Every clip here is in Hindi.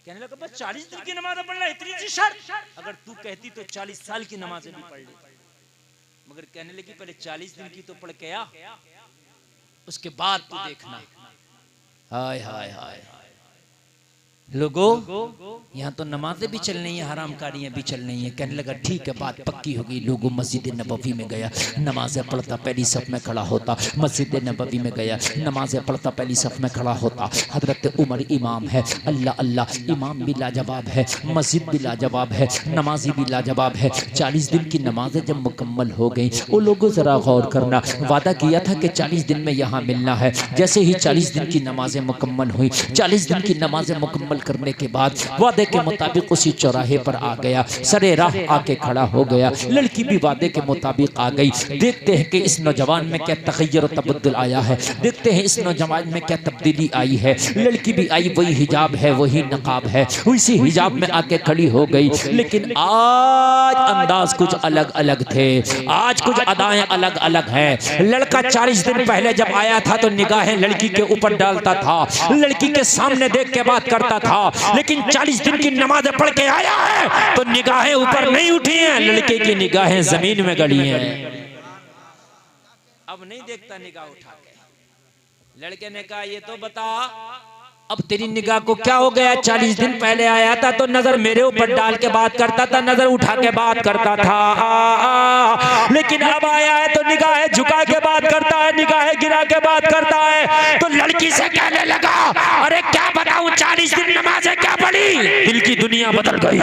कहने लगा बस 40 दिन की नमाज पढ़ना इतनी सी शर्त, अगर तू कहती तो 40 साल की नमाजें भी पढ़ ले। मगर कहने लगी पहले 40 दिन की तो पढ़ के आ, उसके बाद तू देखना। हाय हाय हाय लोगों, यहाँ तो नमाजें भी चल रही हैं, हरामकारियाँ भी चल रही हैं। कहने लगा ठीक है, बात पक्की हो गई। लोगों, मस्जिद नबवी में गया, नमाजें पढ़ता, पहली सफ में खड़ा होता। मस्जिद नबवी में गया, नमाजें पढ़ता, पहली सफ में खड़ा होता। हजरत उमर इमाम है, अल्लाह अल्लाह, इमाम भी लाजवाब है, मस्जिद भी लाजवाब है, नमाजी भी लाजवाब है। 40 दिन की नमाजें जब मुकम्मल हो गई, वो लोगों ज़रा गौर करना, वादा किया था कि 40 दिन में यहाँ मिलना है। जैसे ही 40 दिन की नमाजें मुकम्मल हुई, 40 दिन की नमाजें मुकम्मल करने के बाद वादे के मुताबिक उसी चौराहे पर आ गया, सरे राह आके खड़ा हो गया। लड़की भी वादे के मुताबिक आ गई। देखते हैं कि इस नौजवान में क्या तगय्युर और तबद्दुल आया है, देखते हैं इस नौजवान में क्या तब्दीली आई है। लड़की भी आई, वही हिजाब है, वही नकाब है, उसी हिजाब में आके खड़ी हो गई। लेकिन आज अंदाज कुछ अलग अलग थे, आज कुछ अदाएं अलग अलग हैं। लड़का 40 दिन पहले जब आया था तो निगाहें लड़की के ऊपर डालता था, लड़की के सामने देख के बात करता था। लेकिन 40 दिन की नमाज़ पढ़ के आया है तो निगाहें ऊपर नहीं उठी हैं, लड़के की निगाहें जमीन में गड़ी हैं। अब नहीं देखता निगाह उठा के। लड़के ने कहा ये तो बता, अब तेरी निगाह को क्या हो गया? 40 दिन पहले आया था तो नजर मेरे ऊपर डाल के बात करता था, नजर उठा के बात करता था। लेकिन अब आया है तो निगाहें झुका के बात करता है, निगाहें गिरा के बात करता है। तो लड़की से कहने लगा, अरे क्या बताऊं, 40 दिन नमाज़ें क्या पढ़ी, दिल की दुनिया बदल गई,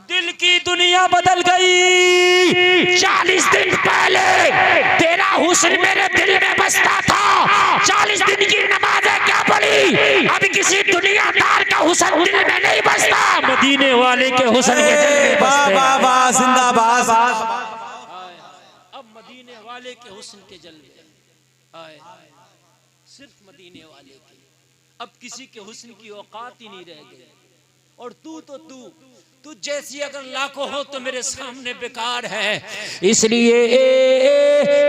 दिल की दुनिया बदल गई। 40 दिन पहले तेरा हुस्न मेरे दिल में बसता था, 40 दिन की नमाज़ें क्या पढ़ी, अब किसी दुनियादार का हुस्न दिल में नहीं बसता, मदीने वाले के हुस्न के दिल में बसता। जिंदाबाद। अब मदीने वाले के हुस्न के जलवे, सिर्फ मदीने वाले के, अब किसी के हुस्न की औकात ही नहीं रह गई। और तू जैसी अगर लाखों हो तो मेरे सामने बेकार है, इसलिए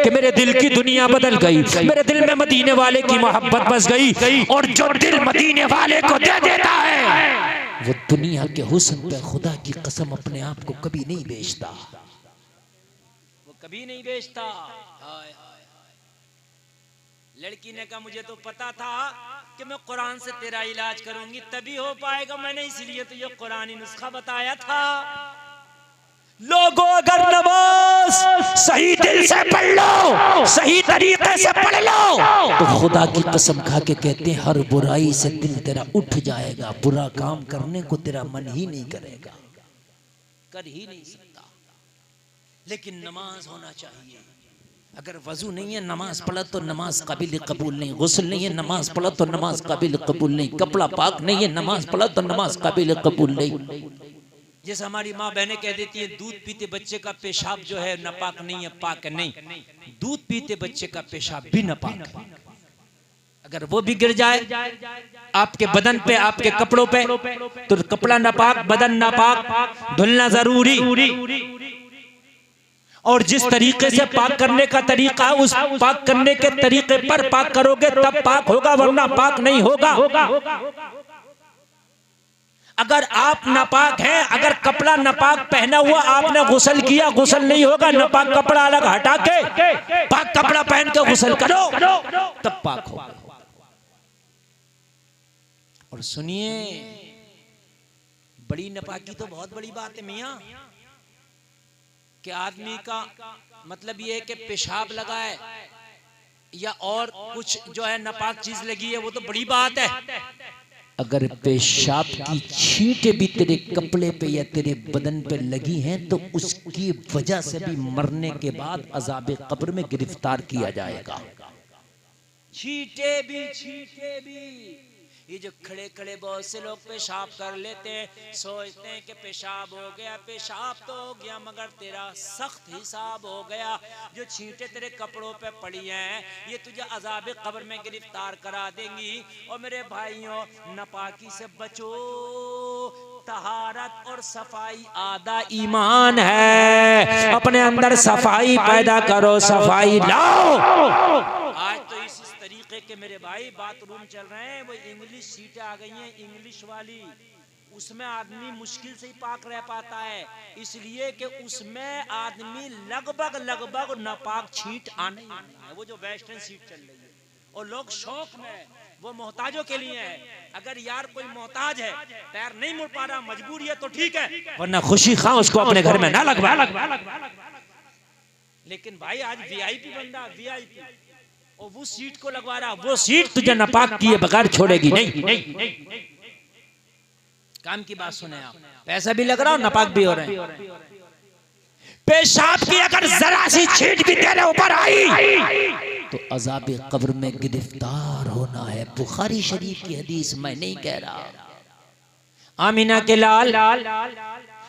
कि मेरे दिल की दुनिया बदल गई, मेरे दिल में मदीने वाले की मोहब्बत बस गई। और जो दिल मदीने वाले को दे देता है वो दुनिया के हुस्न पे खुदा की कसम अपने आप को कभी नहीं बेचता, वो कभी नहीं बेचता। लड़की ने कहा मुझे तो पता था कि मैं कुरान से तेरा इलाज करूंगी तभी हो पाएगा, मैंने इसलिए तो ये कुरानी नुस्खा बताया था। लोगों, अगर नमाज सही दिल से पढ़ लो, सही तरीके से पढ़ लो, तो खुदा की कसम खा के कहते हैं हर बुराई से दिल तेरा उठ जाएगा, बुरा काम करने को तेरा मन ही नहीं करेगा, कर ही नहीं सकता। लेकिन नमाज होना चाहिए। अगर वजू नहीं है नमाज पढ़ा तो नमाज काबिल कबूल नहीं, गुस्ल नहीं है नमाज पढ़ा तो नमाज काबिल कबूल नहीं, कपड़ा पाक नहीं है नमाज पढ़ा तो नमाज काबिल कबूल नहीं। जैसे हमारी माँ बहनें कह देती है दूध पीते बच्चे का पेशाब जो है नापाक नहीं है, पाक नहीं, दूध पीते बच्चे का पेशाब भी नापाक है। अगर वो भी गिर जाए आपके बदन पे, आपके कपड़ों पे, तो कपड़ा नापाक, बदन नापाक, धुलना जरूरी। और जिस तरीके से पाक करने का तरीका है उस पाक करने के तरीके पर पाक करोगे तब पाक होगा, वरना पाक नहीं होगा। अगर आप नापाक हैं, अगर कपड़ा नापाक पहना हुआ आपने गुस्ल किया, गुस्ल नहीं होगा। नापाक कपड़ा अलग हटा के पाक कपड़ा पहन के गुस्ल करो तब पाक होगा। और सुनिए, बड़ी नापाकी तो बहुत बड़ी बात है मियां, कि आदमी का मतलब ये है कि पेशाब लगा है या और कुछ जो है नापाक चीज लगी है, वो तो बड़ी बात है। अगर पेशाब की छींटें भी तेरे कपड़े पे या तेरे बदन पे लगी हैं तो उसकी वजह से भी मरने के बाद अज़ाब कब्र में गिरफ्तार किया जाएगा। छींटें भी ये जो खड़े खड़े बहुत से लोग पेशाब कर लेते हैं, सोचते हैं कि पेशाब हो गया, पेशाब तो हो गया मगर तेरा सख्त हिसाब हो गया। जो छींटे तेरे कपड़ों पे पड़ी हैं ये तुझे अज़ाब कब्र में गिरफ्तार करा देंगी। और मेरे भाइयों, नापाकी से बचो, तहारत और सफाई आधा ईमान है। अपने अंदर सफाई पैदा करो, सफाई लाओ। आज तो इस तरीके कि मेरे भाई बाथरूम चल रहे हैं, वो इंग्लिश सीटें आ गई हैं इंग्लिश वाली, उसमें आदमी मुश्किल से ही पाक रह पाता है, इसलिए कि उसमें आदमी लगभग नापाक छींट आने है। वो जो वेस्टर्न सीट चल रही है और लोग शौक में, वो मोहताजों के लिए है। अगर यार कोई मोहताज है, पैर नहीं मुड़ पा रहा, मजबूरी है तो ठीक है, वरना खुशी खां उसको अपने घर में ना लगवा। लेकिन भाई आज वीआईपी बंदा, वीआईपी, और वो सीट को लगवा रहा, वो सीट तुझे नापाक किए बगैर छोड़ेगी नहीं। काम की बात सुने आप, पैसा भी लग रहा और नापाक भी हो रहे हैं। पेशाब की अगर जरा सी छींट भी तेरे ऊपर आई तो अज़ाब कब्र में गिरफ्तार होना है। बुखारी शरीफ की हदीस, मैं नहीं कह रहा। आमीना के लाल,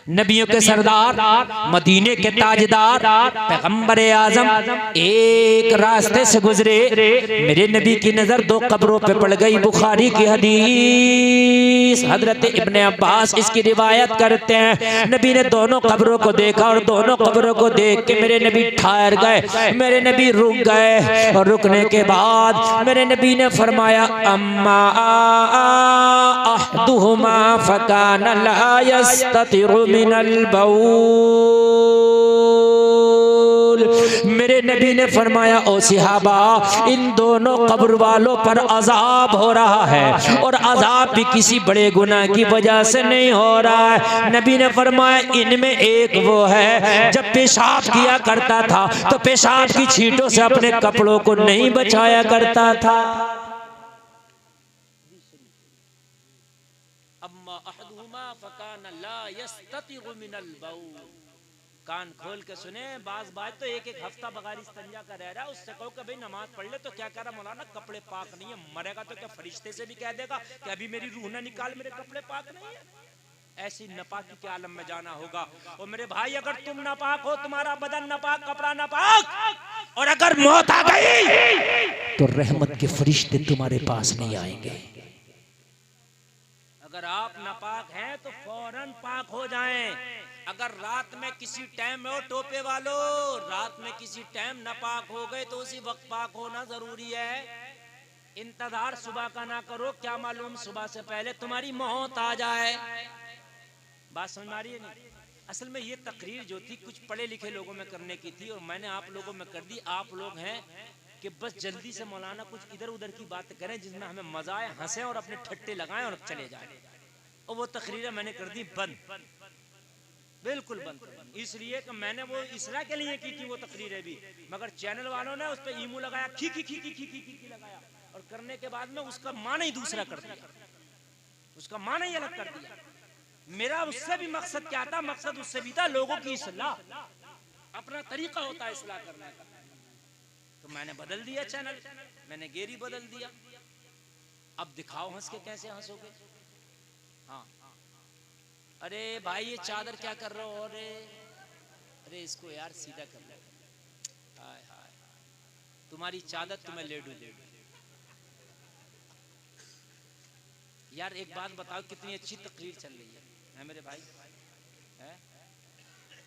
नबियों के सरदार, मदीने के ताजदार, पैगंबर आजम एक रास्ते से गुजरे, मेरे नबी की नजर दो कब्रों पे पड़ गई। बुखारी की हदीस, हजरत इब्ने अब्बास इसकी रिवायत करते हैं, नबी ने दोनों कब्रों को देखा और दोनों कब्रों को देख के मेरे नबी ठहर गए, मेरे नबी रुक गए, और रुकने के बाद मेरे नबी ने फरमाया अम्मा अहदुहुमा फकान ला यस्ततिरु मिनल बऊल। मेरे नबी ने फरमाया ओ सिहाबा, इन दोनों कब्र वालों पर अजाब हो रहा है, और अजाब भी किसी बड़े गुनाह की वजह से नहीं हो रहा है। नबी ने फरमाया इनमें एक वो है जब पेशाब किया करता था तो पेशाब की छींटों से अपने कपड़ों को नहीं बचाया करता था। कान खोल के सुने, बाज तो एक हफ्ता बगैर इस्तिंजा का रह रहा है, उससे कहो कि भाई नमाज पढ़ ले, तो क्या कह रहा मौलाना कपड़े पाक नहीं है, मरेगा तो क्या फरिश्ते से भी कह देगा कि अभी मेरी रूह ना निकाल, मेरे कपड़े पाक नहीं है। ऐसी नापाकी के आलम में जाना होगा। और मेरे भाई अगर तुम नापाक हो, तुम्हारा बदन नापाक, कपड़ा नापाक, और अगर मौत आ गई तो रहमत के फरिश्ते तुम्हारे पास नहीं आएंगे। अगर आप नापाक हैं तो फौरन पाक हो जाएं। अगर रात में किसी टाइम में, टोपे वालों, रात में किसी टाइम नापाक हो गए तो उसी वक्त पाक होना जरूरी है। इंतजार सुबह का ना करो, क्या मालूम सुबह से पहले तुम्हारी मौत आ जाए। बात समझ में आ रही है नहीं? असल में ये तकरीर जो थी कुछ पढ़े लिखे लोगों में करने की थी, और मैंने आप लोगों में कर दी। आप लोग हैं कि बस जल्दी से मौलाना कुछ इधर उधर की बात करें जिसमें हमें मजा आए, हंसें और अपने ठट्टे लगाएं और चले जाएं। और वो तकरीरें मैंने कर दी बंद, बिल्कुल बंद, इसलिए कि मैंने वो इसरा के लिए की थी वो तकरीरें भी, मगर चैनल वालों ने उस पर ईमू लगाया, खी खी खी खी खी खी खी लगाया, और करने के बाद में उसका माना ही दूसरा कर दिया, उसका माना ही अलग कर दिया। मेरा उससे भी मकसद क्या था? मकसद उससे भी था लोगों की इस्लाह, अपना तरीका होता है इस्लाह करने का। तो मैंने बदल दिया चैनल, मैंने गेरी बदल दिया। अब दिखाओ हंस के, कैसे हंसोगे? हाँ, अरे भाई ये चादर क्या कर रहे हो? अरे इसको यार सीधा कर लो। हाय हाय, तुम्हारी चादर तुम्हें लेडू लेडू। यार एक बात बताओ, कितनी अच्छी तकरीर चल रही है मेरे भाई, है?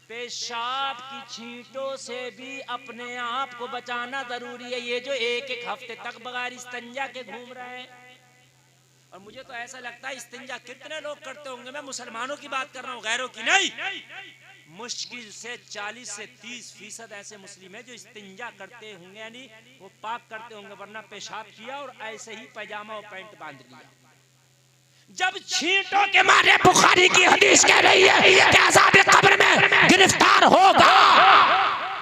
पेशाब की छींटों से भी अपने आप को बचाना जरूरी है। ये जो एक एक हफ्ते तक बगैर इस्तिंजा के घूम रहे हैं, और मुझे तो ऐसा लगता है इस्तिंजा कितने लोग करते होंगे, मैं मुसलमानों की बात कर रहा हूँ, गैरों की नहीं। मुश्किल से 40 से 30% ऐसे मुस्लिम हैं जो इस्तिंजा करते होंगे, यानी वो पाक करते होंगे, वरना पेशाब किया और ऐसे ही पैजामा और पैंट बांध लिया। जब छींटों के मारे, बुखारी की हदीस कह रही है कि अज़ाब कब्र में गिरफ्तार होगा,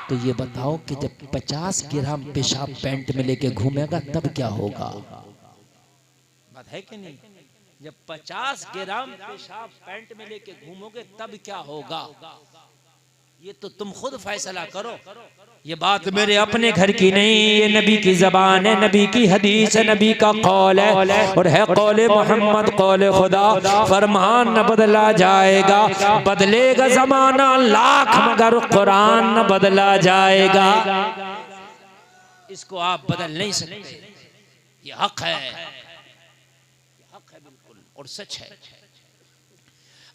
तो ये बताओ कि जब 50 ग्राम पेशाब पैंट में लेके घूमेगा तब क्या होगा? बात है कि नहीं? जब 50 ग्राम पेशाब पैंट में लेके घूमोगे तब क्या होगा? ये तो तुम खुद फैसला करो। ये बात मेरे अपने घर की नहीं, ये नबी की जबान है, नबी की हदीस है, नबी का कौल है, और है कौले मोहम्मद, कौले खुदा। फरमान न बदला जाएगा, बदलेगा जमाना लाख, मगर कुरान न बदला जाएगा। इसको आप बदल नहीं सकते, ये हक है, बिल्कुल, और सच है।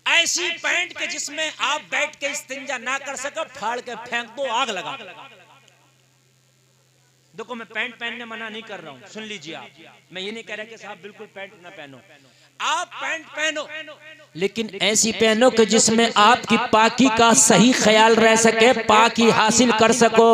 ऐसी पैंट के जिसमें आप बैठ के इस्तिंजा ना कर सको, फाड़ के फेंक दो, आग लगा। देखो मैं पैंट पहनने मना नहीं कर रहा हूं, सुन लीजिए आप, मैं ये नहीं कह रहा कि साहब बिल्कुल पैंट ना पहनो, आप पैंट पहनो लेकिन ऐसी पहनो कि जिसमें आपकी पाकी का सही ख्याल रह सके, पाकी हासिल कर सको,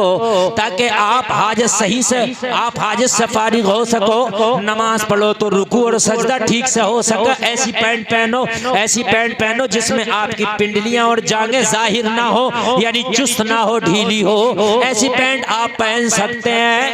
ताकि आप हाजत सही से, आप हाजत से फारिग हो सको, नमाज पढ़ो तो रुकू और सजदा ठीक से हो सके। ऐसी पैंट पहनो, ऐसी पैंट पहनो जिसमें आपकी पिंडलियां और जांघें जाहिर ना हो, यानी चुस्त ना हो, ढीली हो, ऐसी पैंट आप पहन सकते हैं।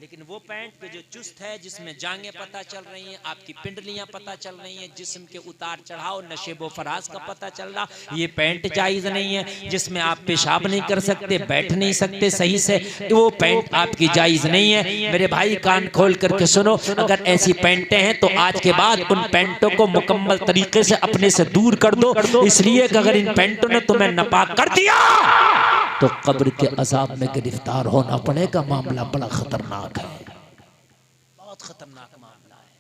लेकिन वो पैंट के जो चुस्त है, जिसमें जांघें पता चल रही हैं, आपकी पिंडलियां पता चल रही हैं, जिस्म के उतार चढ़ाव, नशेबो फराज का पता चल रहा, ये पैंट जायज नहीं है। जिसमें आप पेशाब नहीं कर सकते, बैठ नहीं सकते सही से, वो पैंट आपकी जायज नहीं है। मेरे भाई कान खोल करके सुनो, अगर ऐसी पैंटें हैं तो आज के बाद उन पैंटों को मुकम्मल तरीके से अपने से दूर कर दो, इसलिए कि अगर इन पैंटों ने तुम्हें नापाक कर दिया तो कब्र के अजाब में गिरफ्तार होना पड़ेगा। मामला बड़ा खतरनाक है, बहुत खतरनाक मामला है,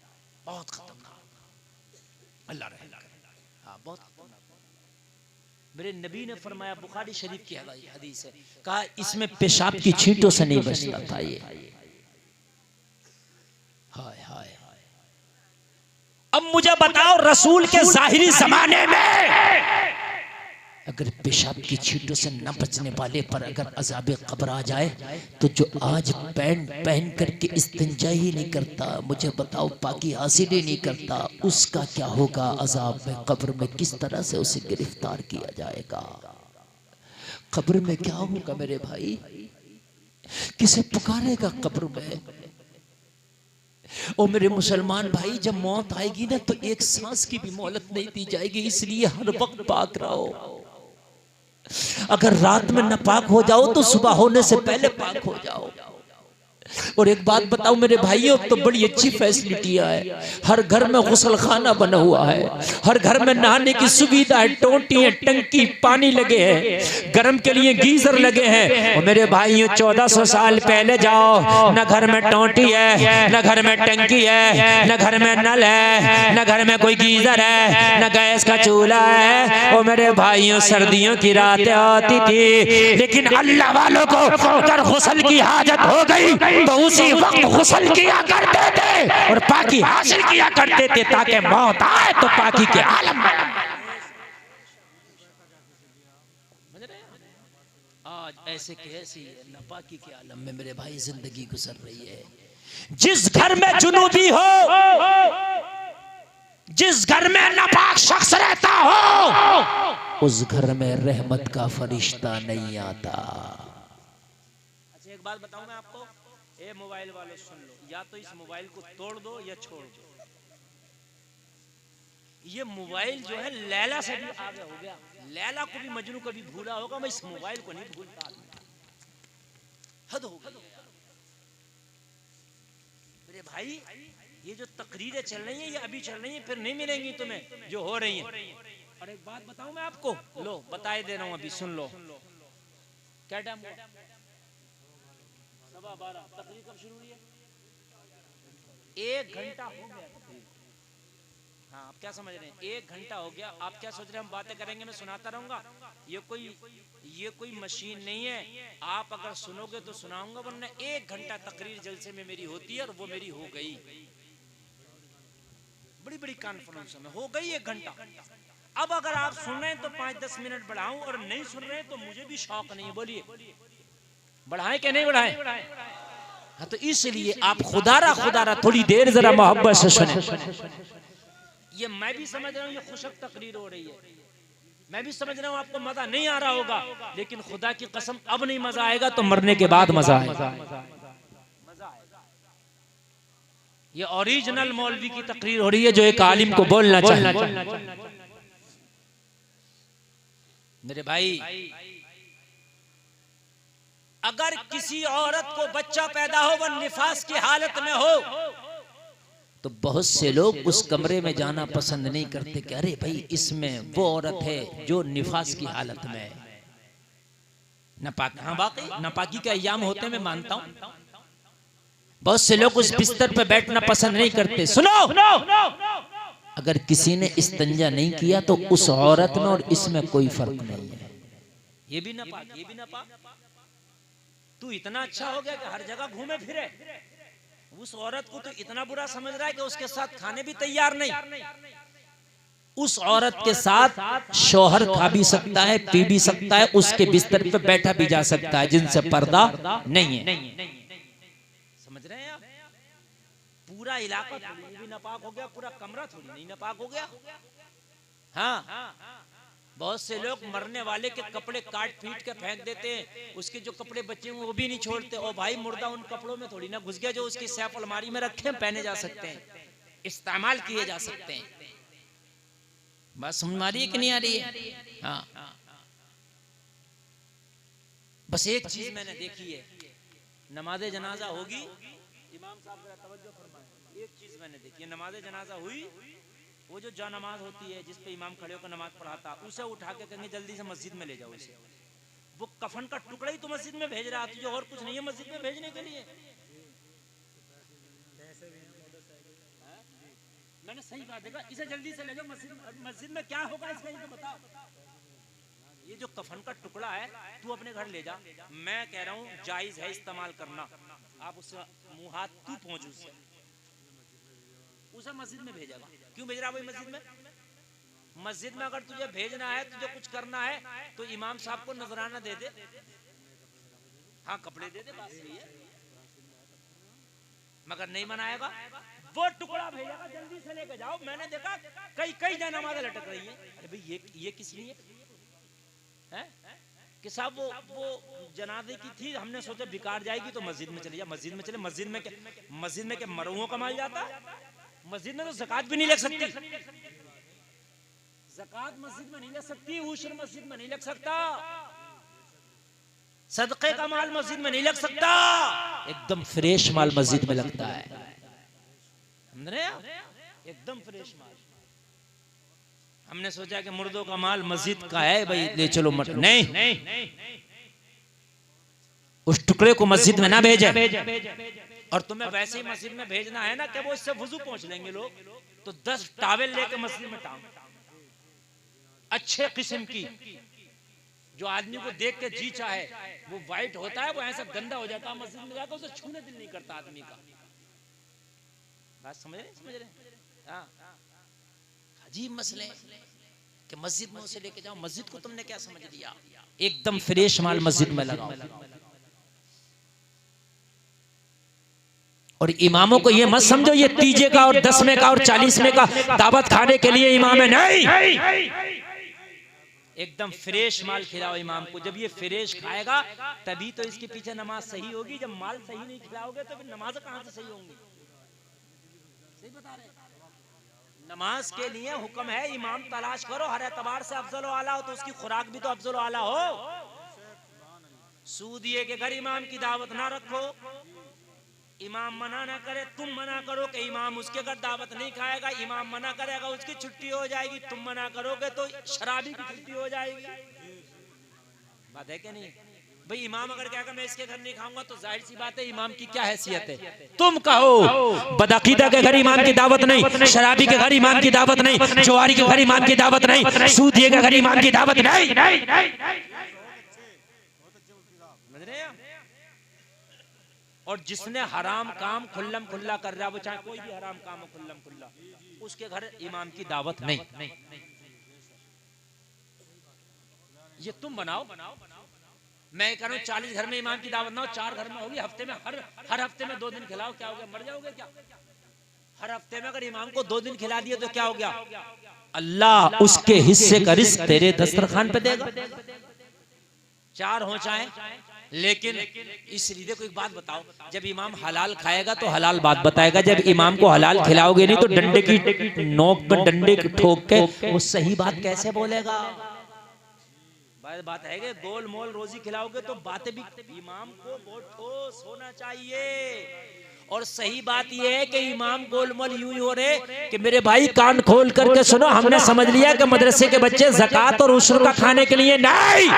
बहुत खतरनाक। अल्लाह रहम करे। हाँ, बहुत खतरनाक। मेरे नबी ने फरमाया, बुखारी शरीफ की हदीस है, कहा इसमें पेशाब की छींटों से नहीं बचता था ये। हाय हाय। अब मुझे बताओ, रसूल के जाहिरी जमाने में अगर पेशाब की छींटों से न बचने वाले पर अगर अज़ाब कब्र आ जाए, तो जो आज पैंट पहन करके इस्तिंजा ही नहीं करता, मुझे बताओ पाकी हासिल ही नहीं करता, उसका क्या होगा अज़ाब में कब्र में? किस तरह से उसे गिरफ्तार किया जाएगा? कब्र में क्या होगा मेरे भाई? किसे पुकारेगा कब्र में? और मेरे मुसलमान भाई, जब मौत आएगी ना तो एक सांस की भी मोहलत नहीं दी जाएगी, इसलिए हर वक्त पाक रहो। अगर रात में नापाक हो जाओ तो सुबह होने से पहले पाक हो जाओ। और एक बात बताओ मेरे भाइयों, तो बड़ी अच्छी फैसिलिटियां है, हर घर में गुसल खाना बना हुआ है, हर घर में नहाने की सुविधा है, टोंटी है, टंकी, पानी लगे हैं, गर्म के लिए गीजर लगे हैं। और मेरे भाइयों 1400 साल पहले जाओ, न घर में टोंटी है, न घर में टंकी है, न घर में नल है, न घर में कोई गीजर है, न गैस का चूल्हा है। और मेरे भाइयों सर्दियों की रातें आती थी, लेकिन अल्लाह वालों को अगर गुसल की हाजत हो गई तो उसी वक्त गुस्ल किया करते थे और पाकी हासिल किया करते थे, ताकि मौत आए तो पाकी के आलम में। आज ऐसे कैसी नापाकी के आलम में मेरे भाई जिंदगी गुजर रही है। जिस घर में जुनूबी हो, जिस घर में नापाक शख्स रहता हो, उस घर में रहमत का फरिश्ता नहीं आता। अच्छा एक बात बताऊं मैं आपको, ए मोबाइल वाले सुन लो, या तो इस मोबाइल को तोड़ दो या छोड़ दो। ये मोबाइल जो है लैला से भी आगे हो गया, लैला को भी मजनू को भी भूला होगा, मैं इस मोबाइल को नहीं भूलता। हद हो गई मेरे भाई। ये जो तकरीरें चल रही हैं ये अभी चल रही हैं, फिर नहीं मिलेंगी तुम्हें जो हो रही हैं। और एक बात बताऊं मैं आपको, लो बताए दे रहा हूं, अभी सुन लो। क्या टाइम हुआ? 12:15। तकरीर कब शुरू हुई है? 1 घंटा हो गया। हाँ, आप क्या समझ रहे हैं? 1 घंटा हो गया। आप क्या सोच रहे हैं हम बातें करेंगे, मैं सुनाता रहूंगा? ये कोई मशीन नहीं है, आप अगर सुनोगे तो सुनाऊंगा, वरना 1 घंटा तकरीर जलसे में मेरी होती है, और वो मेरी हो गई। बड़ी बड़ी कॉन्फ्रेंस में हो गई 1 घंटा। अब अगर आप सुन रहे हैं तो 5-10 मिनट बढ़ाऊं, और नहीं सुन रहे हैं तो मुझे भी शौक नहीं है। बोलिए बढ़ाएं कि नहीं बढ़ाएं? हाँ, तो इसलिए आप खुदारा थोड़ी देर जरा मोहब्बत से सुने। ये मैं भी समझ रहा हूँ ये खुशक तकरीर हो रही है, मैं भी समझ रहा हूँ आपको मजा नहीं आ रहा होगा, लेकिन खुदा की कसम अब नहीं मजा आएगा तो मरने के बाद मजा आएगा। ये ओरिजिनल मौलवी की तकरीर हो रही है जो एक आलिम को बोलना चाहिए। मेरे भाई, अगर किसी औरत को बच्चा पैदा हो वह निफास की हालत में हो, तो बहुत से लोग उस कमरे में जाना पसंद नहीं करते कि अरे भाई इसमें वो औरत है जो निफास की हालत में है। हाँ वाकई नापाकी के अय्याम होते हैं, मैं मानता हूं। बहुत से लोग उस बिस्तर पे बैठना पसंद नहीं करते। सुनो, अगर किसी ने इस्तंजा नहीं किया तो उस औरत में और इसमें कोई फर्क नहीं है। ये भी नापाक, ये भी नापाक। तू इतना अच्छा हो गया कि हर जगह घूमे फिरे। उस औरत को तो इतना बुरा समझ रहा है कि उसके साथ खाने भी तैयार नहीं। उस औरत के साथ शौहर खा भी सकता है, पी भी सकता है, उसके बिस्तर पे बैठा भी जा सकता है, जिनसे पर्दा नहीं है। समझ रहे हैं आप? पूरा इलाका थोड़ी भी नापाक हो गया, पूरा कमरा थोड़ी नहीं नापाक हो गया। हाँ, बहुत से लोग मरने वाले के कपड़े काट पीट के फेंक देते हैं, उसके जो कपड़े बचे हुए वो भी नहीं छोड़ते। और भाई मुर्दा उन कपड़ों में थोड़ी ना घुस गया जो उसकी सैफ अलमारी में रखे, पहने जा सकते हैं, इस्तेमाल किए जा सकते हैं। बात समझ आ रही है कि नहीं आ रही है? हाँ, बस एक चीज मैंने देखी है, नमाज़े जनाजा होगी, इमाम साहब जरा तवज्जो फरमाएं। एक चीज मैंने देखी है, नमाज़े जनाजा हुई, वो जो जा नमाज होती है जिस पे इमाम खड़े होकर नमाज पढ़ाता, उसे उठा के कहेंगे जल्दी से मस्जिद में ले जाओ इसे। वो कफन का टुकड़ा ही तो मस्जिद में भेज रहा है, तुझे और कुछ नहीं है मस्जिद में भेजने के लिए। मैंने सही बात देखा, इसे जल्दी से ले जाओ मस्जिद। मस्जिद में क्या होगा इसका ये तो बताओ। ये जो कफन का टुकड़ा है तू अपने घर ले जा। मैं कह रहा हूँ जायज है इस्तेमाल करना। आप उससे मुंह हाथ तू पहुंच उससे, उसे मस्जिद में भेजेगा। क्यों भेज रहा भाई मस्जिद में? मस्जिद में अगर तुझे भेजना है, तुझे कुछ करना है, तो इमाम साहब को नजराना दे दे, हाँ कपड़े दे दे, बात सही है। मगर नहीं मनाएगा, वो टुकड़ा भेजेगा जल्दी से लेके जाओ। मैंने देखा कई कई जनमाज़ें लटक रही है। अरे भाई ये किस लिए है कि साहब वो जनाजे की थी, हमने सोचा बिकार जाएगी तो मस्जिद में चले जा। मस्जिद में चले, मस्जिद में क्या मरुओं का माल जाता है? मस्जिद में तो ज़कात भी नहीं लग सकती, ज़कात मस्जिद में नहीं लग सकती, उशर मस्जिद में नहीं लग सकता, सदक़े का माल मस्जिद में नहीं लग सकता। एकदम फ्रेश माल मस्जिद में लगता है, एकदम फ्रेश माल। हमने सोचा कि मुर्दों का माल मस्जिद का है भाई, ले चलो मत, नहीं, उस टुकड़े को मस्जिद में ना भेजे। और तुम्हें वैसे ही मस्जिद में भेजना है ना कि वो इससे वुजू पहुंच लेंगे लोग, तो 10 टावेल लेके मस्जिद में टांग, अच्छे किस्म की, जो आदमी को देख के जी चाहे। वो वाइट होता है, वो ऐसा गंदा हो जाता है, मस्जिद में जाकर उसे छूने दिल नहीं करता आदमी का। बात समझ रहे? हाँ, अजीब मसले कि मस्जिद में उसे लेके जाओ। मस्जिद को तुमने क्या समझ लिया? एकदम फ्रेश माल मस्जिद में लगाओ। और इमामों को ये मत समझो ये 30 का और 10 में का और 40 में का दावत खाने के लिए इमाम है, नहीं। एकदम फ्रेश माल खिलाओ इमाम को। जब ये फ्रेश खाएगा तभी तो इसके पीछे नमाज सही होगी। जब माल सही नहीं खिलाओगे तो फिर नमाज कहां से सही होंगी? सही बता रहे। नमाज के लिए हुक्म है इमाम तलाश करो, हर एतबार से अफजल आला हो तो उसकी खुराक भी तो अफजल आला हो। सूदिये के घर इमाम की दावत ना रखो, इमाम मना ना करे, तुम मना करो कि इमाम उसके घर दावत नहीं खाएगा, इमाम मना करेगा उसकी छुट्टी हो जाएगी, तुम मना करोगे तो शराबी की छुट्टी हो जाएगी। बात है कि नहीं भाई? इमाम अगर कहेगा मैं इसके घर नहीं खाऊंगा तो जाहिर सी बात है इमाम की क्या हैसियत है? तुम कहो बदअकीदा के घर इमाम की दावत नहीं, शराबी के घर इमाम की दावत नहीं, जुआरी के घर इमाम की दावत नहीं, सूदिये के घर इमाम की दावत नहीं। और जिसने हराम काम खुल्लम खुल्ला कर रहा है, वो चाहे कोई भी हराम काम हो खुल्लम खुल्ला, उसके घर इमाम की दावत नहीं। ये तुम बनाओ। मैं कह रहा हूं 40 घर में इमाम की दावत ना हो, 4 घर में होगी, हफ्ते में हर हफ्ते में 2 दिन खिलाओ, क्या हो गया? मर जाओगे क्या? हर हफ्ते में अगर इमाम को 2 दिन खिला दिए तो क्या हो गया? अल्लाह उसके हिस्से का रिस्क तेरे दस्तरखान पे देगा। 4 हो चाहे, लेकिन इसलिए देखो एक बात बताओ, जब इमाम हलाल खाएगा तो हलाल बात बताएगा, जब इमाम को हलाल खिलाओगे नहीं तो डंडे की नोक पर डंडे ठोक के वो सही बात कैसे बोलेगा? बात है कि गोल मोल रोजी खिलाओगे तो बातें भी, इमाम को बहुत ठोस होना चाहिए। और सही बात यह है कि इमाम गोलमोल यूं ही हो रहे कि मेरे भाई कान खोल करके सुनो, हमने समझ लिया कि मदरसे के बच्चे ज़कात और उशर का खाने के लिए नहीं।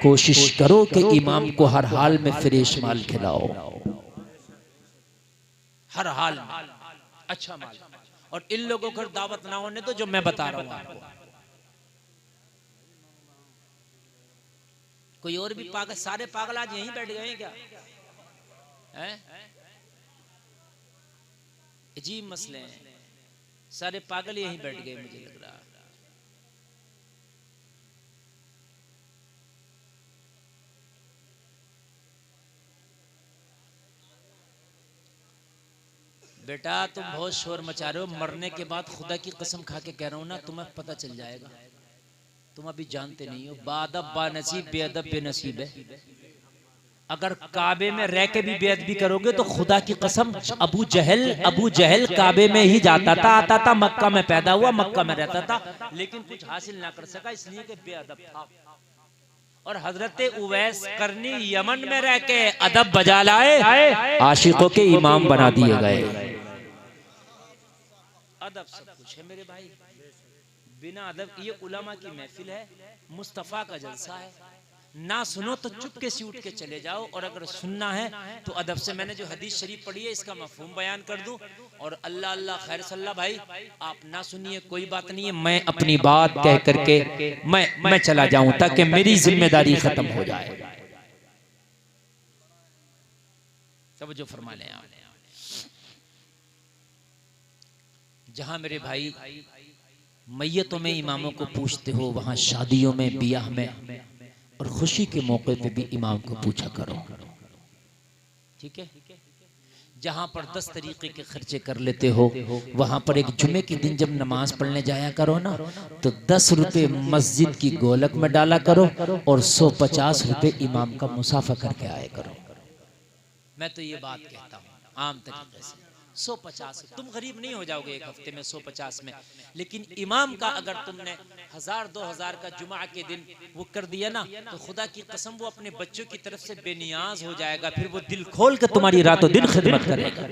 कोशिश करो कि इमाम को हर हाल में फ्रेश माल खिलाओ, हर हाल में अच्छा माल। और इन लोगों को दावत ना होने तो जो मैं बता रहा हूं आपको, कोई और भी पागल, सारे पागल आज यहीं बैठ गए हैं क्या? हैं? अजीब मसले हैं, सारे पागल यहीं बैठ गए मुझे लग रहा है। बेटा तुम बहुत शोर मचा रहे हो, मरने के बाद खुदा की कसम खा के कह रहा हूं ना, तुम्हें पता चल जाएगा। तुम अभी जानते नहीं हो। बादब बानसीब, बेअदब बेनसीब है। अगर काबे में रह के भी बेअदबी करोगे तो खुदा की कसम, अबू जहल काबे में ही जाता था, आता था, मक्का में पैदा हुआ, मक्का में रहता था, लेकिन कुछ हासिल ना कर सका इसलिए कि बेअदब था। और हजरत उवैस करनी यमन में रह के अदब बजा लाए, आशिकों के इमाम बना दिए गए। अदब सब कुछ है मेरे भाई, बिना अदब, ये उलमा की महफिल है, मुस्तफा का जलसा है। ना सुनो तो चुपके से उठ के चले जाओ, और अगर सुनना है तो अदब से। मैंने जो हदीस शरीफ पढ़ी है इसका मफहूम बयान कर दूं, और अल्लाह अल्लाह खैर सल्ला भाई, आप ना सुनिए कोई बात नहीं है, मैं अपनी बात कह करके मैं चला जाऊं ताकि मेरी जिम्मेदारी खत्म हो जाए। सब जो फरमा लें आप। जहां मेरे भाई मैयतों में इमामों को पूछते हो, वहां शादियों में, बियाह में और खुशी के मौके पे भी इमाम को पूछा करो, ठीक है? जहां पर 10 तरीके के खर्चे कर लेते हो, वहां पर एक जुमे के दिन जब नमाज पढ़ने जाया करो ना, तो 10 रुपए मस्जिद की गोलक में डाला करो और 150 रुपए इमाम का मुसाफा करके आया करो। मैं तो ये बात कहता हूँ आम तरीके से, 150, तुम गरीब नहीं हो जाओगे एक हफ्ते में 150 में, लेकिन इमाम का अगर तुमने 1000-2000 का जुमा के दिन वो कर दिया ना, तो खुदा की कसम वो अपने बच्चों की तरफ से बेनियाज हो जाएगा, फिर वो दिल खोल के तुम्हारी रातों दिन खिदमत करेगा,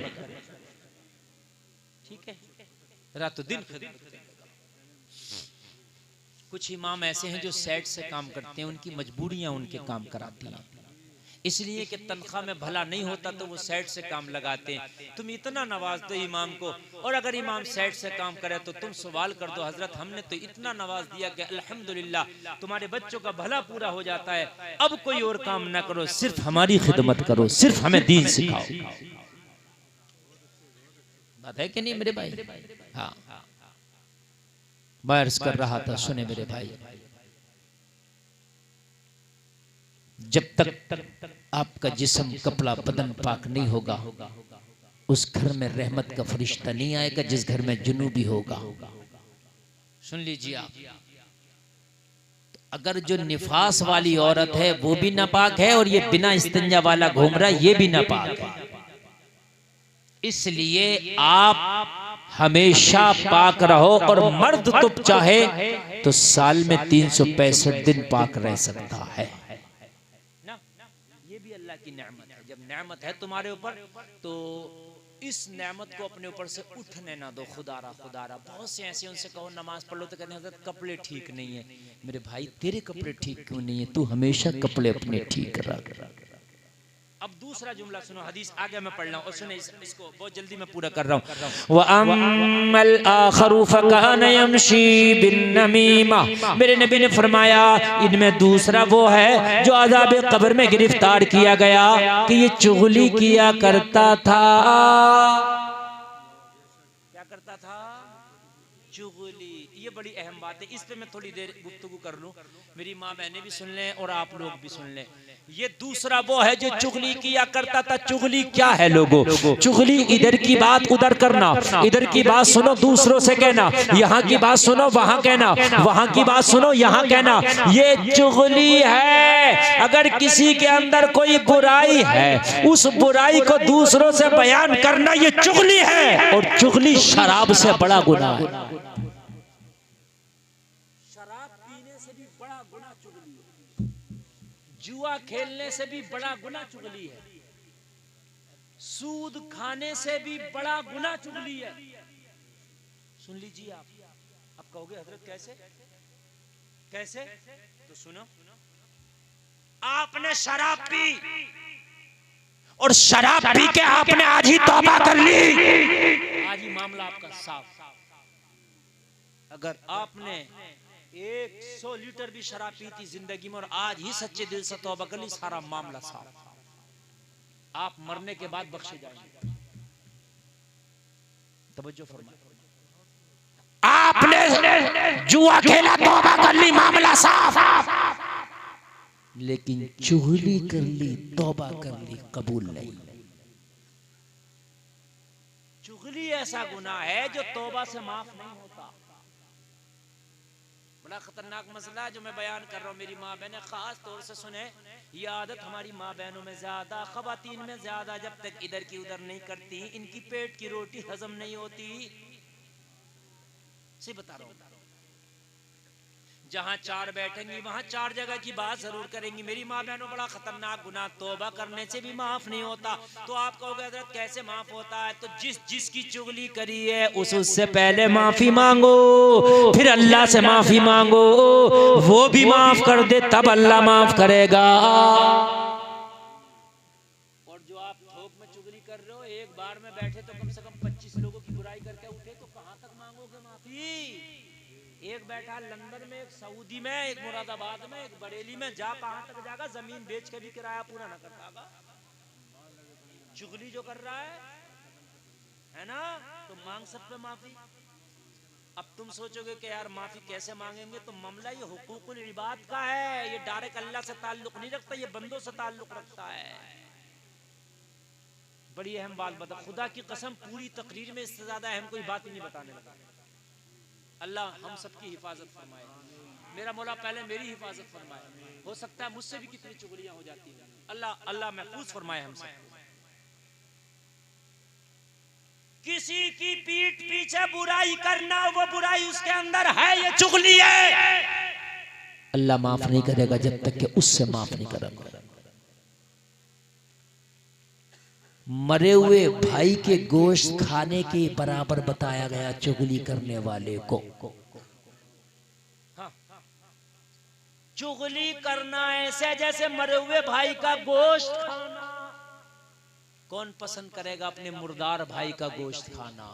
ठीक है? रातों दिन खिदमत करेगा। कुछ इमाम ऐसे हैं जो सेट से काम करते हैं, उनकी मजबूरियां उनके काम कराती हैं, इसलिए कि तनख्वाह में भला नहीं होता तो वो सेट से काम लगाते हैं। तुम इतना नवाज दो इमाम को, और अगर इमाम सेट से काम करे तो तुम सवाल कर दो, हजरत हमने तो इतना नवाज दिया कि अल्हम्दुलिल्लाह तुम्हारे बच्चों का भला पूरा हो जाता है, अब कोई और काम ना करो, सिर्फ हमारी खिदमत करो, सिर्फ हमें दीन सिखाओ। बात है कि नहीं मेरे भाई? हाँ, मैं अर्ज कर रहा था, सुने मेरे भाई, जब तक आपका जिस्म, कपड़ा, बदन पाक नहीं होगा, उस घर में रहमत का फरिश्ता नहीं आएगा जिस घर में जुनूबी होगा। सुन लीजिए आप, अगर जो निफास वाली औरत है वो भी नापाक है, और ये बिना इस्तिंजा वाला घूम रहा है ये भी नापाक है, इसलिए आप हमेशा पाक रहो। और मर्द तो चाहे तो साल में 365 दिन पाक रह सकता है ना, ये भी अल्लाह की नेमत है। जब नेमत है तुम्हारे ऊपर तो इस नेमत को अपने ऊपर से उठने ना दो। खुदारा खुदारा, बहुत से ऐसे उनसे कहो नमाज पढ़ लो तो कहते हैं कपड़े ठीक नहीं है। मेरे भाई तेरे कपड़े ठीक क्यों नहीं है? तू हमेशा कपड़े अपने ठीक रख। अब दूसरा जुमला सुनो, हदीस आगे मैं पढ़ रहा हूँ और सुने इसको, बहुत जल्दी मैं पूरा कर रहा हूँ। वअम्मल आखरु फकान यमशी बिन्नमीमा, मेरे नबी ने फरमाया इनमें दूसरा वो है जो अज़ाब कब्र में गिरफ्तार किया गया कि ये चुगली किया करता था। क्या करता था? चुगली। ये बड़ी अहम बात है, इस पे मैं थोड़ी देर गुफ्तगू कर लूं, मेरी माँ बहनें भी सुन लें और आप लोग भी सुन लें। ये दूसरा वो है जो चुगली किया करता था। चुगली क्या है लोगों? चुगली इधर की बात उधर करना, इधर की बात सुनो दूसरों से कहना, यहाँ की बात सुनो वहां कहना, वहां की बात सुनो यहाँ कहना, ये चुगली है। अगर किसी के अंदर कोई बुराई है, उस बुराई को दूसरों से बयान करना ये चुगली है, और चुगली शराब से बड़ा गुनाह है। जुआ खेलने से भी बड़ा गुना चुगली है, सूद खाने से भी बड़ा गुना चुगली है। सुन लीजिए आप कहोगे हजरत कैसे कैसे? तो सुनो, आपने शराब पी और शराब पी के आपने आज ही तौबा कर ली, आज ही मामला आपका साफ। अगर आपने 100 लीटर भी शराब पी थी जिंदगी में और आज ही सच्चे दिल से तौबा कर ली, सारा मामला साफ। आप मरने के बाद बख्शे जाएंगे। तवज्जो फरमाइए। आपने जुआ खेला, तौबा कर ली, मामला साफ। लेकिन चुगली कर ली, तौबा कर ली, कबूल नहीं। चुगली ऐसा गुनाह है जो तौबा से माफ नहीं होता। बड़ा खतरनाक मसला जो मैं बयान कर रहा हूँ। मेरी माँ बहनें खास तौर से सुने, ये आदत हमारी माँ बहनों में ज्यादा, खवातीन में ज्यादा, जब तक इधर की उधर नहीं करती इनकी पेट की रोटी हजम नहीं होती। से बता रहा हूँ, जहां चार बैठेंगी वहां चार जगह की बात जरूर करेंगी। मेरी माँ बहनों, बड़ा खतरनाक गुनाह तौबा करने से भी माफ नहीं होता। तो आप कहोगे हजरत कैसे माफ होता है? तो जिसकी चुगली करी है उससे पहले माफी मांगो, फिर अल्लाह से माफी मांगो, वो भी माफ कर दे तब अल्लाह माफ करेगा। और जो आप थोक में चुगली कर रहे हो, एक बार में बैठे तो कम से कम 25 लोगों की बुराई करके उठे, तो कहां तक मांगोगे माफी? एक बैठा लंदन में, एक सऊदी में, एक मुरादाबाद में, एक बरेली में, जा कहां तक जाएगा? जमीन बेच के भी किराया पूरा ना कर पाएगा। चुगली जो कर रहा है ना, तो मांग सब पे माफी। अब तुम सोचोगे कि यार माफी कैसे मांगेंगे, तो मामला ये हुकूकुल इबाद का है। ये डायरेक्ट अल्लाह से ताल्लुक नहीं रखता, ये बंदों से ताल्लुक रखता है। बड़ी अहम बात बता, खुदा की कसम पूरी तकरीर में इससे ज्यादा अहम कोई बात ही नहीं बताने लगा। अल्लाह हम सबकी हिफाजत फरमाए। मेरा मौला पहले मेरी हिफाजत फरमाए। हो सकता है मुझसे भी कितनी चुगलियां हो जाती हैं। अल्लाह महफूज फरमाए हमसे। किसी की पीठ पीछे बुराई करना, वो बुराई उसके अंदर है, ये चुगली है। अल्लाह माफ नहीं करेगा जब तक कि उससे माफ नहीं करेगा। मरे हुए भाई के गोश्त खाने के बराबर बताया गया चुगली करने वाले को। हाँ। चुगली करना ऐसे जैसे मरे हुए भाई का गोश्त खाना। कौन पसंद करेगा अपने मुर्दार भाई का गोश्त खाना?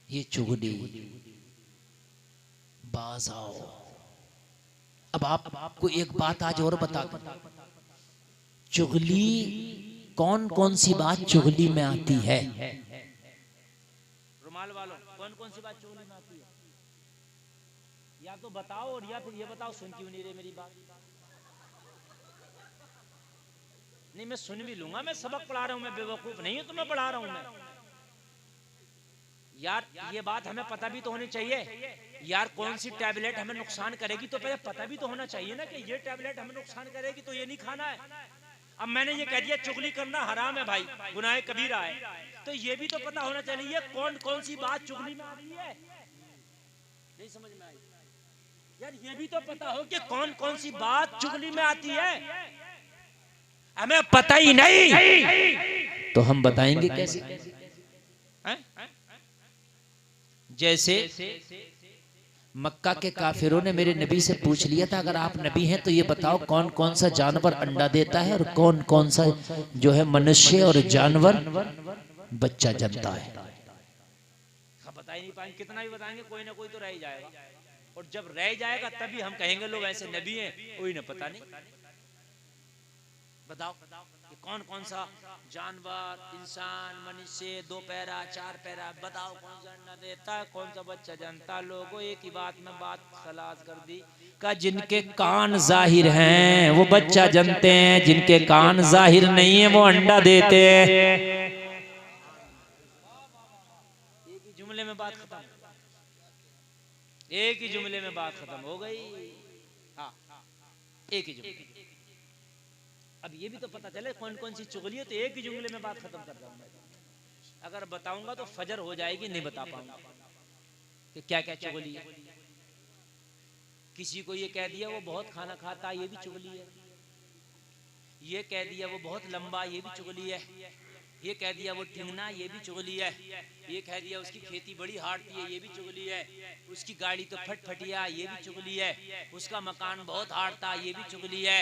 ये चुगली। बाज आओ। अब आपको एक बात आज और बता दूं, चुगली कौन कौन सी बात चुगली में आती है? रुमाल वालों, कौन कौन सी बात चुगली में आती है? या तो बताओ, और या फिर ये बताओ सुन क्यों नहीं रहे मेरी बात? नहीं, मैं सुन भी लूंगा, मैं सबक पढ़ा रहा हूं, मैं बेवकूफ नहीं हूं, तो मैं पढ़ा रहा हूं मैं। यार ये बात हमें पता भी तो होनी चाहिए। यार कौन सी टैबलेट हमें नुकसान करेगी तो पहले पता भी तो होना चाहिए ना कि ये टैबलेट हमें नुकसान करेगी तो ये नहीं खाना है। अब मैंने ये कह दिया चुगली करना हराम है भाई, गुनाह कबीरा है, तो ये भी तो पता होना चाहिए कौन कौन सी बात चुगली में आ रही है। नहीं समझ में आई? यार ये भी तो पता हो कि कौन कौन सी बात चुगली में आती है। हमें पता ही नहीं तो हम बताएंगे कैसे? जैसे मक्का के काफिरों ने मेरे नबी से पूछ लिया था, अगर आप नबी हैं तो ये बताओ कौन कौन सा जानवर अंडा देता है और कौन कौन सा जो है मनुष्य और जानवर बच्चा जनता है। बता ही नहीं पाएंगे, कितना भी बताएंगे कोई ना कोई तो रह ही जाएगा। और जब रह जाएगा तभी हम कहेंगे लोग ऐसे नबी हैं, कोई ना पता नहीं। बताओ कि कौन कौन सा जानवर, इंसान, मनुष्य, 2 पैरा 4 पैरा, बताओ कौन सा अंडा देता है, कौन सा बच्चा जनता। लोगों एक ही बात में बात खलास कर दी का जिनके कान जाहिर हैं वो बच्चा जनते हैं, जिनके कान जाहिर नहीं है वो अंडा देते हैं। एक ही जुमले में बात खत्म, एक ही जुमले में बात खत्म हो गई। हाँ, एक ही जुमले। अब ये भी तो पता चले कौन कौन सी चुगली है, तो एक ही जुमले में बात खत्म कर दूंगा। अगर बताऊंगा तो फजर हो जाएगी, नहीं बता पाऊंगा कि क्या क्या चुगली है। किसी को ये कह दिया वो बहुत खाना खाता, ये भी चुगली है। ये कह दिया वो बहुत लंबा, ये भी चुगली है। ये कह दिया वो टिंगना, ये भी चुगली है। ये कह दिया उसकी खेती बड़ी हारती है, ये भी चुगली है। उसकी गाड़ी तो फटफटिया, ये भी चुगली है। उसका मकान बहुत हारता, ये भी चुगली है।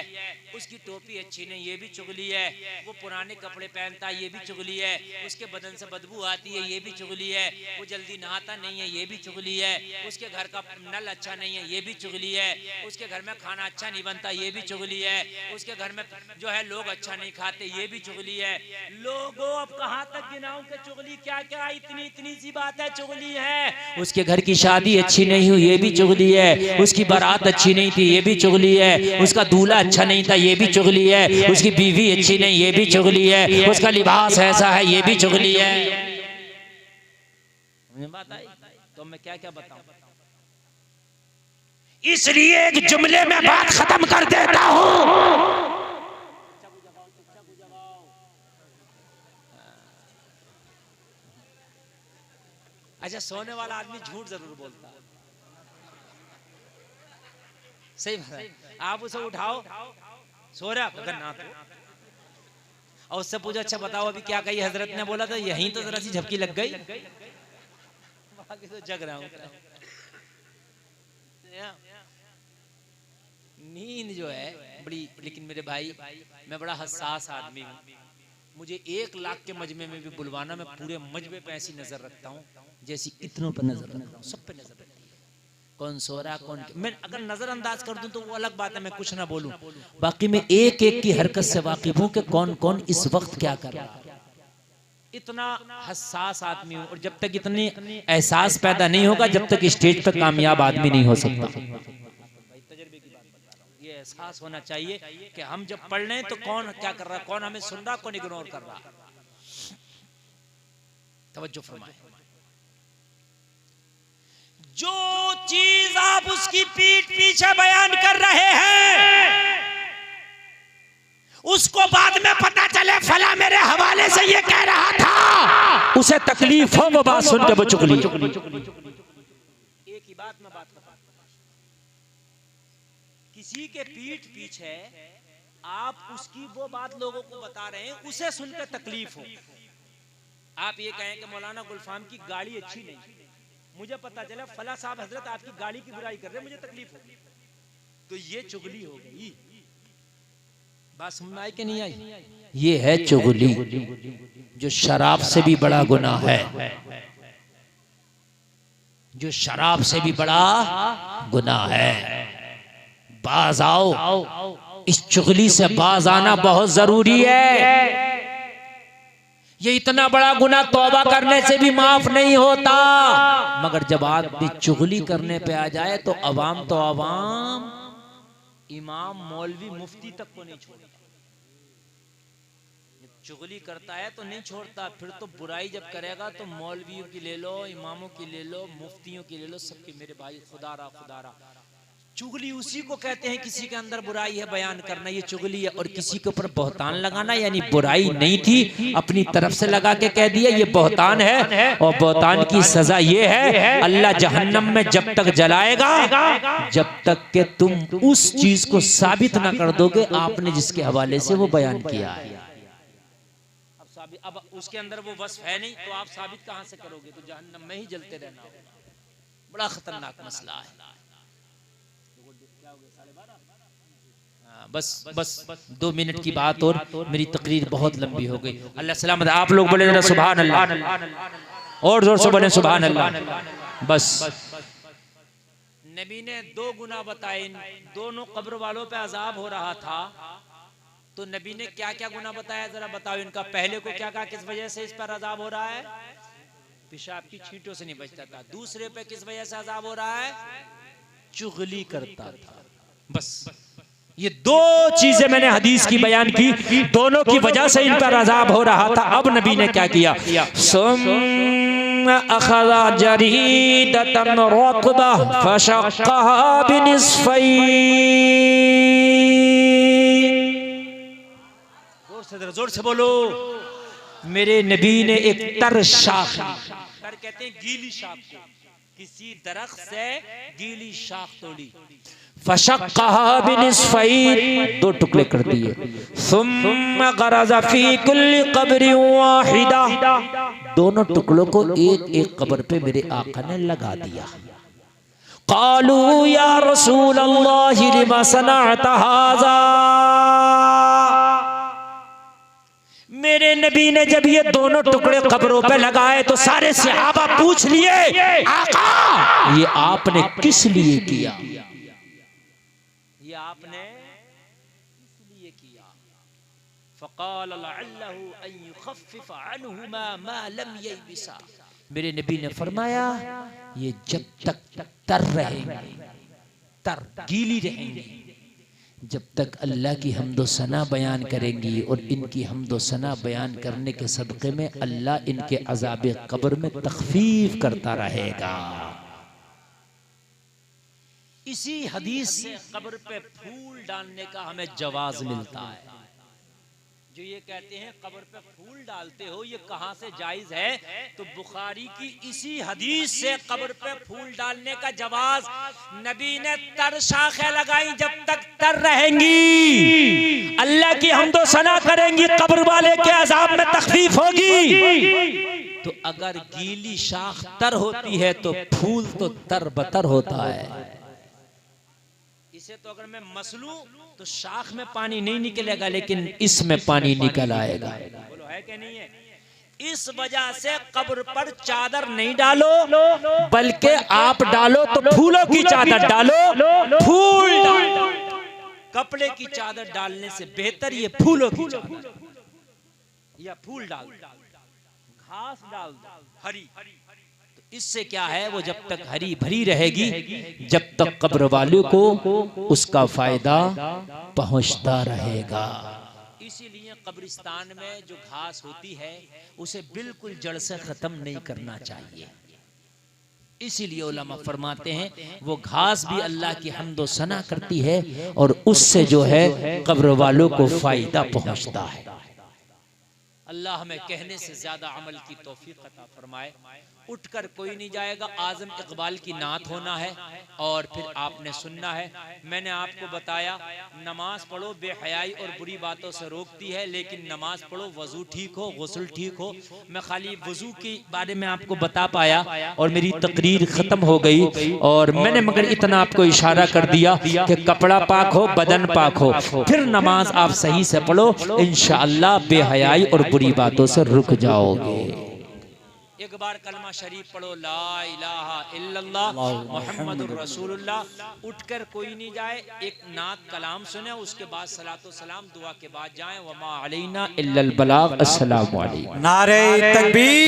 उसकी टोपी अच्छी नहीं, ये भी चुगली है। वो पुराने कपड़े पहनता, ये भी चुगली है। उसके बदन से बदबू आती है, ये भी चुगली है। वो जल्दी नहाता नहीं है, ये भी चुगली है। उसके घर का नल अच्छा नहीं है, ये भी चुगली है। उसके घर में खाना अच्छा नहीं बनता, ये भी चुगली है। उसके घर में जो है लोग अच्छा नहीं खाते, ये भी चुगली है। लोगों अब कहाँ तक गिनाऊं कि चुगली क्या क्या, इतनी इतनी सी बात है, चुगली है। उसके घर की शादी अच्छी नहीं हुई, ये भी चुगली है। उसकी बारात अच्छी नहीं थी, ये भी चुगली है। उसका दूल्हा अच्छा नहीं था, ये भी चुगली है। उसकी बीवी अच्छी नहीं, ये भी चुगली है। उसका लिबास ऐसा है, ये भी चुगली है। मुझे बात आई तो मैं क्या क्या बताऊं। इसलिए एक जुमले में बात खत्म कर देता हूं। अच्छा, सोने वाला आदमी झूठ जरूर बोलता है, सही बात है। आप उसे उठाओ, सो रहा अगर ना तो, और उससे पूछो अच्छा बताओ अभी क्या कही हजरत ने बोला था, यहीं तो जरा सी झपकी लग गई, बाकी तो जग रहा हूं। नींद जो है बड़ी, लेकिन मेरे भाई मैं बड़ा हसास आदमी हूँ। मुझे 1 लाख के मजमे में भी बुलवाना, मैं पूरे मजमे पे ऐसी नजर रखता हूँ जैसी इतनों पर नजर रखता हूँ, सब पे नजर रखती है। कौन सो रहा कौन, मैं अगर नजरअंदाज कर दूं तो वो अलग बात है, मैं कुछ ना बोलूं। बाकी मैं एक एक की हरकत से वाकिफ हूं कि कौन कौन इस वक्त क्या कर रहा है। इतना हसास आदमी हूं, और जब तक इतनी एहसास पैदा नहीं होगा, जब तक स्टेज पर कामयाब आदमी नहीं हो सकता। तजर्बे की बात बता रहा हूं, ये एहसास होना चाहिए कि हम जब पढ़ रहे हैं तो कौन क्या कर रहा है, कौन हमें सुन रहा, कौन इग्नोर कर रहा। तवज्जो फरमाएं। जो चीज आप उसकी पीठ पीछे बयान कर रहे हैं, उसको बाद में पता चले फला मेरे हवाले से ये कह रहा था, उसे तकलीफ हो वो बात सुन के वो चुगली। एक ही बात में बात करता, किसी के पीठ पीछे आप उसकी वो बात लोगों को बता रहे हैं, उसे सुनकर तकलीफ हो। आप ये कहें कि मौलाना गुलफाम की गाड़ी अच्छी नहीं, मुझे पता चला फला साहब हजरत आपकी गाड़ी की बुराई कर रहे, मुझे तकलीफ हो, तो ये चुगली हो गई। बात समझ आई कि नहीं आई? ये है चुगली, जो शराब से भी बड़ा गुनाह है, जो शराब से भी बड़ा गुनाह है। बाज आओ, इस चुगली से बाज आना बहुत जरूरी है। ये इतना बड़ा गुनाह तौबा करने से भी माफ नहीं होता, मगर जब आदमी चुगली करने पे आ जाए तो अवाम इमाम मौलवी मुफ्ती तक को नहीं छोड़ता। चुगली करता है तो नहीं छोड़ता, फिर तो बुराई जब करेगा तो मौलवियों की ले लो, इमामों की ले लो, मुफ्तियों की ले लो, सबकी। मेरे भाई खुदारा चुगली उसी को कहते हैं किसी के अंदर बुराई है बयान करना, ये चुगली है। और किसी के ऊपर बहतान लगाना, यानी बुराई नहीं थी अपनी तरफ से लगा के कह दिया ये बहतान है, और बहतान की सजा ये है अल्लाह जहन्नम में जब तक जलाएगा जब तक के तुम उस चीज को साबित ना कर दोगे आपने जिसके हवाले से वो बयान किया है। अब उसके अंदर वो वस्फ है नहीं तो आप साबित कहां से करोगे, तो जहन्नम में ही जलते रहना होगा। बड़ा खतरनाक मसला है। बस 2 मिनट की बात और मेरी तकरीर बहुत लंबी हो गई। अल्लाह सलामत। आप लोग बोले जरा सुभान अल्लाह, और जोर से बोले सुभान अल्लाह। बस नबी ने 2 गुनाह बताए, दोनों कब्र वालों पे अजाब हो रहा था, तो नबी ने क्या क्या गुनाह बताया जरा बताओ इनका। पहले को क्या कहा, किस वजह से इस पर अजाब हो रहा है, पेशाब की छींटों से नहीं बचता था। दूसरे पे किस वजह से अजाब हो रहा है, चुगली करता था। बस ये 2 चीजें मैंने हदीस की बयान की, दोनों की वजह से इन पर अजाब हो रहा था। अब नबी ने क्या किया, अखज़ा जरीदतन रुतबा फशक्कहा बिनिस्फैन। जोर से बोलो। मेरे नबी ने एक तर शाख, तर कहते हैं गीली शाख को, किसी दरख्त से गीली शाख तोड़ी, फशक्कहा बिनिस्फैन, दो टुकड़े कर दिए। सुम्मा गरज़ा फी कुल्ली क़ब्रिन वाहिदा, दोनों टुकड़ों को एक एक कब्र पे मेरे आका ने लगा दिया। क़ालू या रसूल अल्लाह लिमा सनअत हाज़ा, मेरे नबी ने जब ये दोनों टुकड़े कब्रों पे लगाए तो सारे सहाबा पूछ लिए, आका ये आपने किस लिए किया, ये आपने किस लिए किया। फ़क़ाल लअल्लहु अन युख़फ़िफ़ अन्हुमा मा लम ययबिसा, मेरे नबी ने फरमाया ये जब तक तर रहेंगे, तर गीली रहेंगी, जब तक अल्लाह की हम्दो सना बयान करेंगी और इनकी हम्दो सना बयान करने के सदक़े में अल्लाह इनके अज़ाब कब्र में तख़फ़ीफ़ करता रहेगा। इसी हदीस से कब्र पे फूल डालने का हमें जवाज मिलता है। जो ये कहते हैं कब्र पे फूल डालते हो, ये कहाँ से जायज है? तो बुखारी की इसी हदीस से कब्र पे फूल डालने का जवाज, नबी ने तर शाखें लगाई, जब तक तर रहेंगी अल्लाह की हम्दो सना करेंगी, कब्र वाले के अजाब में तखफीफ होगी। तो अगर गीली शाख तर होती है तो फूल तो तर बतर होता है। इसे तो अगर मैं मसलूं तो शाख में पानी नहीं निकलेगा, लेकिन इसमें पानी निकल आएगा। बोलो है कि नहीं है? इस वजह से कब्र पर चादर नहीं डालो, बल्कि आप डालो तो फूलों की चादर डालो, फूल डालो। कपड़े की चादर डालने से बेहतर ये फूलों की चादर, या फूल डाल, घास डाल दो हरी, इससे क्या है, वो जब तक हरी भरी रहेगी, जब तक कब्र वालों को उसका फायदा पहुंचता रहेगा। इसीलिए कब्रिस्तान में जो घास होती है उसे बिल्कुल जड़ से खत्म नहीं करना चाहिए। इसीलिए उलमा फरमाते हैं वो घास भी अल्लाह की हम्दो सना करती है और उससे जो है कब्र वालों को फायदा पहुंचता है। अल्लाह हमें कहने से ज्यादा अमल की तौफीक अता फरमाए। उठकर कोई नहीं जाएगा, आजम इकबाल की नात होना है और फिर आपने सुनना है। मैंने आपको बताया नमाज पढ़ो बेहयाई और बुरी बातों से रोकती है, लेकिन नमाज पढ़ो वजू ठीक हो, गुस्ल ठीक हो। मैं खाली वजू के बारे में आपको बता पाया और मेरी तकरीर खत्म हो गई, और मैंने मगर इतना आपको इशारा कर दिया कि कपड़ा पाक हो, बदन पाक हो, फिर नमाज आप सही से पढ़ो, इंशाअल्लाह बेहयाई और बुरी बातों से रुक जाओगे। एक बार कलमा शरीफ पढ़ो, ला इलाहा इल्लल्लाह मुहम्मदुर रसूलुल्लाह। उठकर कोई नहीं जाए, एक नात कलाम सुने, उसके बाद सलातो सलाम दुआ के बाद जाएं। वमा अलैना इल्लल बलाग। अस्सलामु अलैकुम। नारे तकबीर।